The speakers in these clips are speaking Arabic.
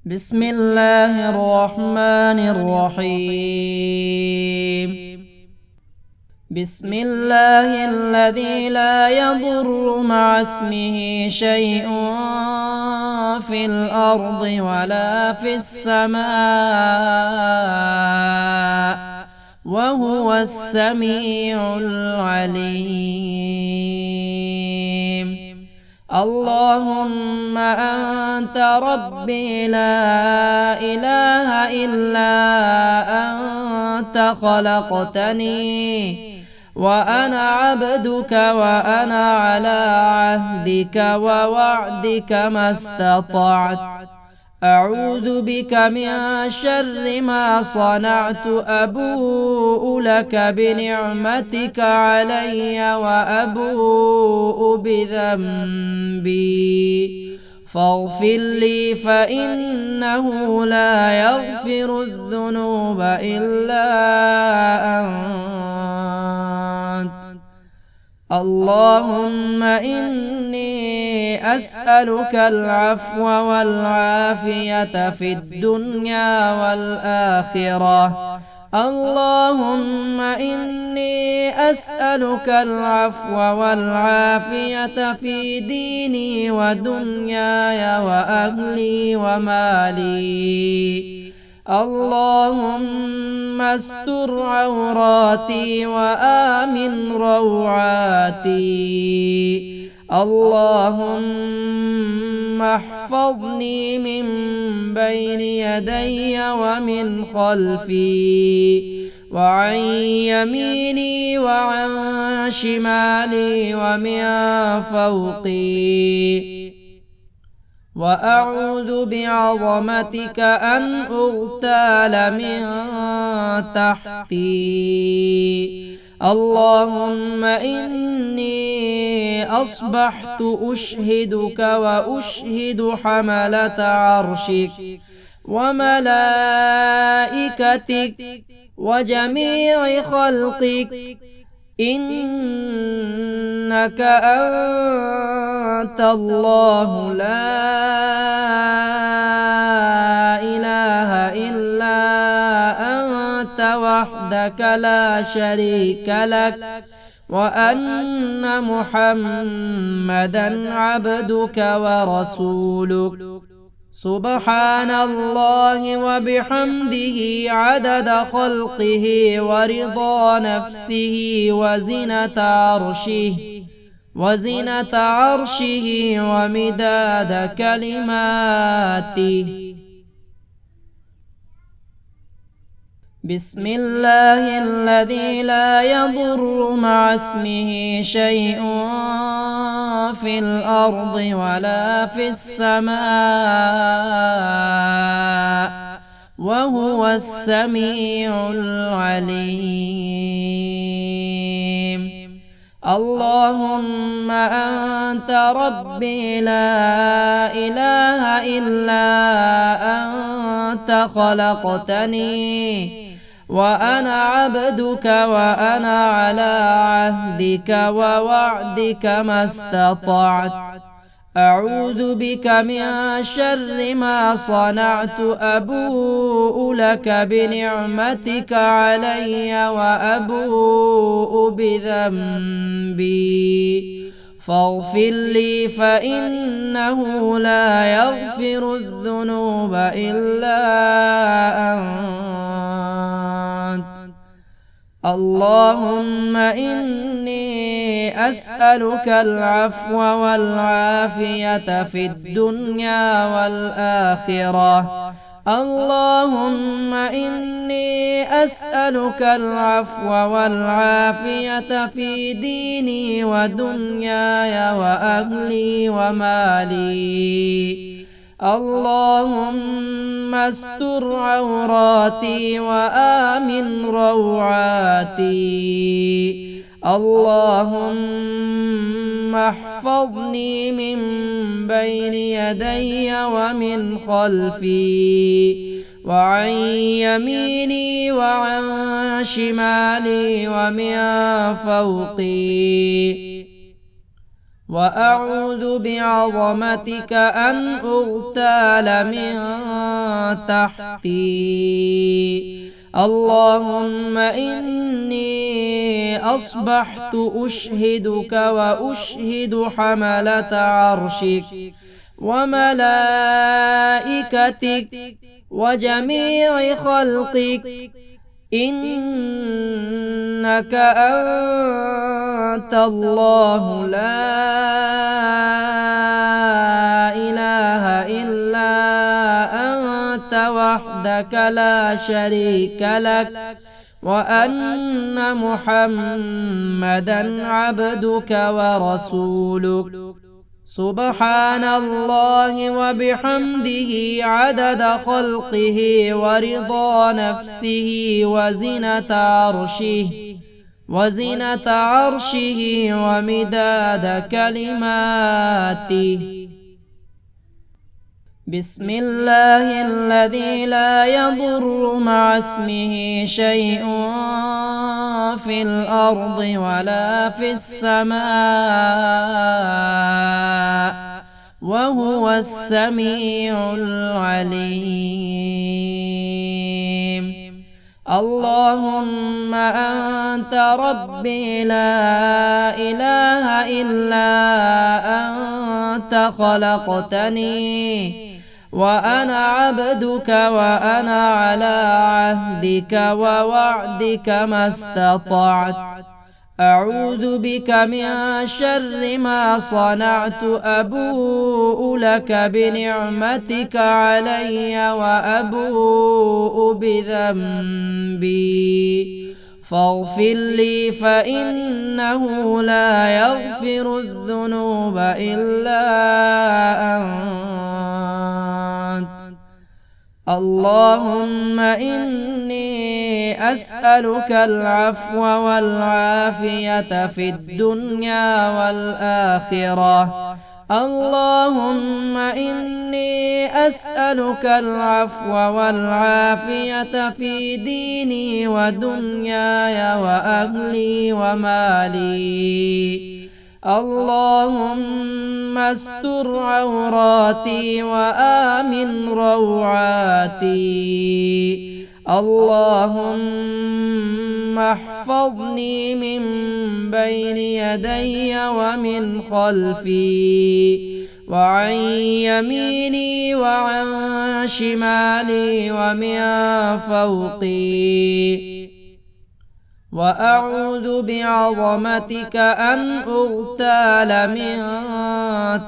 بسم الله الرحمن الرحيم. بسم الله الذي لا يضر مع اسمه شيء في الأرض ولا في السماء وهو السميع العليم. اللهم أنت ربي لا إله إلا أنت خلقتني وأنا عبدك وأنا على عهدك ووعدك ما استطعت. أعوذ بك من شر ما صنعت. أبوء لك بنعمتك علي وأبوء بذنبي فاغفر لي فإنه لا يغفر الذنوب إلا أنت. اللهم إني أسألك العفو والعافية في الدنيا والآخرة. اللهم إني أسألك العفو والعافية في ديني ودنياي وأهلي ومالي. اللهم استر عوراتي وآمن روعاتي. اللهم احفظني من بين يدي ومن خلفي وعن يميني وعن شمالي ومن فوقي. وأعوذ بعظمتك أن أغتال من تحتي. اللهم إني أصبحت أشهدك وأشهد حملة عرشك وملائكتك وجميع خلقك إنك أنت الله لا إله إلا أنت وحدك لا شريك لك وأن محمدا عبدك ورسولك. سبحان الله وبحمده عدد خلقه ورضا نفسه وزنة عرشه ومداد كلماته. بسم الله الذي لا يضر مع اسمه شيء في الأرض ولا في السماء وهو السميع العليم. اللهم أنت ربي لا إله إلا أنت خلقتني وأنا عبدك وأنا على عهدك ووعدك ما استطعت. أعوذ بك من شر ما صنعت. أبوء لك بنعمتك علي وأبوء بذنبي فاغفر لي فإنه لا يغفر الذنوب إلا أنت. اللهم إني أسألك العفو والعافية في الدنيا والآخرة. اللهم إني أسألك العفو والعافية في ديني ودنياي وأهلي ومالي. اللهم استر عوراتي وآمن روعاتي. اللهم احفظني من بين يدي ومن خلفي وعن يميني وعن شمالي ومن فوقي. وأعوذ بعظمتك أن أغتال من تحتي. اللهم إني أصبحت أشهدك وأشهد حملة عرشك وملائكتك وجميع خلقك إنك أنت الله لا إله إلا أنت وحدك لا شريك لك وأن محمدًا عبدك ورسولك. سبحان الله وبحمده عدد خلقه ورضا نفسه وزنة عرشه ومداد كلماته. بسم الله الذي لا يضر مع اسمه شيء في الأرض ولا في السماء وهو السميع العليم. اللهم أنت ربي لا إله إلا أنت خلقتني وأنا عبدك وأنا على عهدك ووعدك ما استطعت. أعوذ بك من شر ما صنعت. أبوء لك بنعمتك علي وأبوء بذنبي فاغفر لي فإنه لا يغفر الذنوب إلا أنت. اللهم إني أسألك العفو والعافية في الدنيا والآخرة. اللهم إني أسألك العفو والعافية في ديني ودنياي وأهلي ومالي. اللهم استر عوراتي وآمن روعاتي. اللهم احفظني من بين يدي ومن خلفي وعن يميني وعن شمالي ومن فوقي. وأعوذ بعظمتك أن أغتال من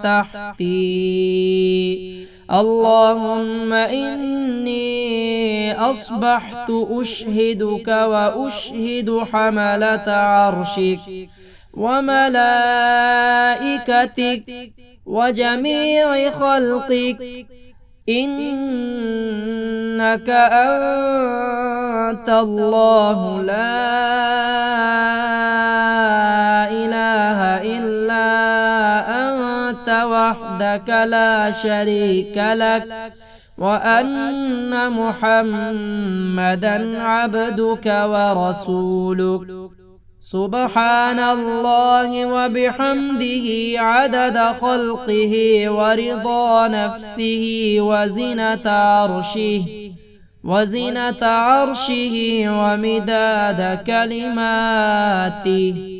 تحتي. اللهم إني أصبحت أشهدك وأشهد حملة عرشك وملائكتك وجميع خلقك إنك أنت الله لا إله إلا أنت وحدك لا شريك لك وأن محمدًا عبدك ورسولك. سبحان الله وبحمده عدد خلقه ورضا نفسه وزنة عرشه ومداد كلماته.